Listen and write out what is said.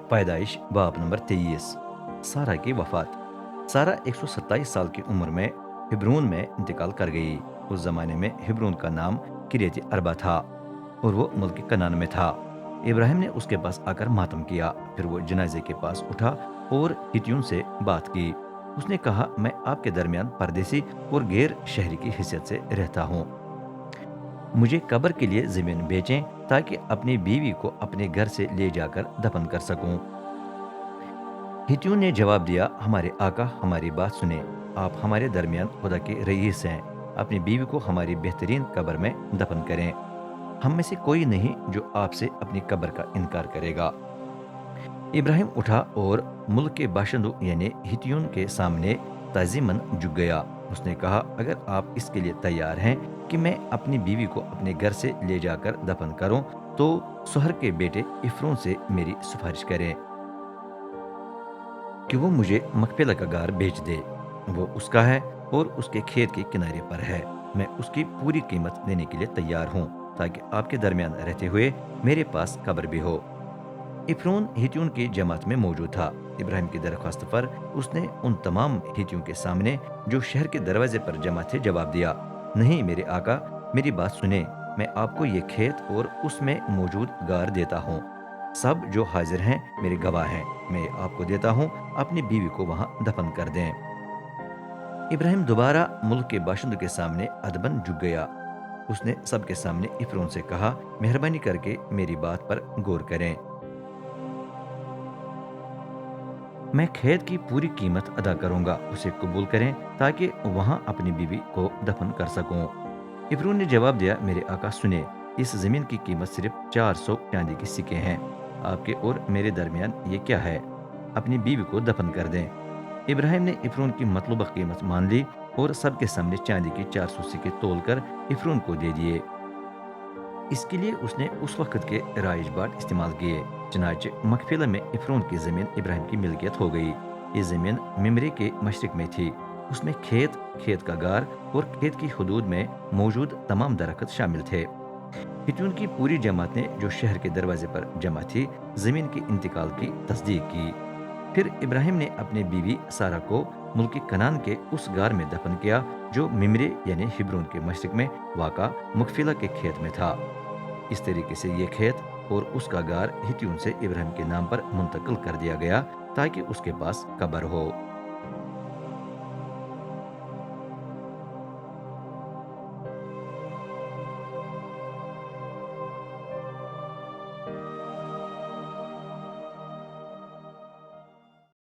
پیدائش باب نمبر 23۔ سارہ کی وفات۔ سارہ 127 سال کی عمر میں ہبرون میں انتقال کر گئی۔ اس زمانے میں ہبرون کا نام کریت اربا تھا اور وہ ملک کنعان میں تھا۔ ابراہیم نے اس کے پاس آ کر ماتم کیا، پھر وہ جنازے کے پاس اٹھا اور ہتیون سے بات کی۔ اس نے کہا، میں آپ کے درمیان پردیسی اور غیر شہری کی حیثیت سے رہتا ہوں۔ مجھے قبر کے لیے زمین بیچیں تاکہ اپنی بیوی کو اپنے گھر سے لے جا کر دفن کر سکوں۔ ہتیوں نے جواب دیا، ہمارے آقا ہماری بات سنیں، آپ ہمارے درمیان خدا کے رئیس ہیں، اپنی بیوی کو ہماری بہترین قبر میں دفن کریں، ہم میں سے کوئی نہیں جو آپ سے اپنی قبر کا انکار کرے گا۔ ابراہیم اٹھا اور ملک کے باشندوں یعنی ہتیون کے سامنے تعظیماً جھک گیا۔ اس نے کہا، اگر آپ اس کے لیے تیار ہیں کہ میں اپنی بیوی کو اپنے گھر سے لے جا کر دفن کروں تو سہر کے بیٹے افرون سے میری سفارش کریں کہ وہ مجھے مقفلہ کا غار بیچ دے۔ وہ اس کا ہے اور اس کے کھیت کے کنارے پر ہے، میں اس کی پوری قیمت دینے کے لیے تیار ہوں تاکہ آپ کے درمیان رہتے ہوئے میرے پاس قبر بھی ہو۔ افرون ہتیون کی جماعت میں موجود تھا۔ ابراہیم کی درخواست پر اس نے ان تمام ہتیوں کے سامنے جو شہر کے دروازے پر جمع تھے جواب دیا، نہیں میرے آقا، میری بات سنیں، میں آپ کو یہ کھیت اور اس میں موجود غار دیتا ہوں، سب جو حاضر ہیں میرے گواہ ہیں، میں آپ کو دیتا ہوں، اپنی بیوی کو وہاں دفن کر دیں۔ ابراہیم دوبارہ ملک کے باشندوں کے سامنے ادباً جھک گیا۔ اس نے سب کے سامنے افرون سے کہا، مہربانی کر کے میری بات پر غور کریں، میں کھیت کی پوری قیمت ادا کروں گا، اسے قبول کریں تاکہ وہاں اپنی بیوی کو دفن کر سکوں۔ ابرون نے جواب دیا، میرے آقا سنیں، اس زمین کی قیمت صرف 400 چاندی کے سکے ہیں، آپ کے اور میرے درمیان یہ کیا ہے، اپنی بیوی کو دفن کر دیں۔ ابراہیم نے افرون کی مطلوبہ قیمت مان لی اور سب کے سامنے چاندی کے 400 سکے تول کر افرون کو دے دیے۔ اس کے لیے اس نے اس وقت کے رائج باٹ استعمال کیے، چنانچہ مقفلہ میں افرون کی زمین ابراہیم کی ملکیت ہو گئی۔ یہ زمین ممرے کے مشرق میں تھی، اس میں کھیت کا غار اور کھیت کی حدود میں موجود تمام درخت شامل تھے۔ ہتیون کی پوری جماعت نے جو شہر کے دروازے پر جمع تھی زمین کے انتقال کی تصدیق کی۔ پھر ابراہیم نے اپنی بیوی سارہ کو ملک کنعان کے اس غار میں دفن کیا جو ممرے یعنی ہبرون کے مشرق میں واقع مقفلہ کے کھیت میں تھا۔ اس طریقے سے یہ کھیت اور اس کا غار ہتیون سے ابراہیم کے نام پر منتقل کر دیا گیا تاکہ اس کے پاس قبر ہو۔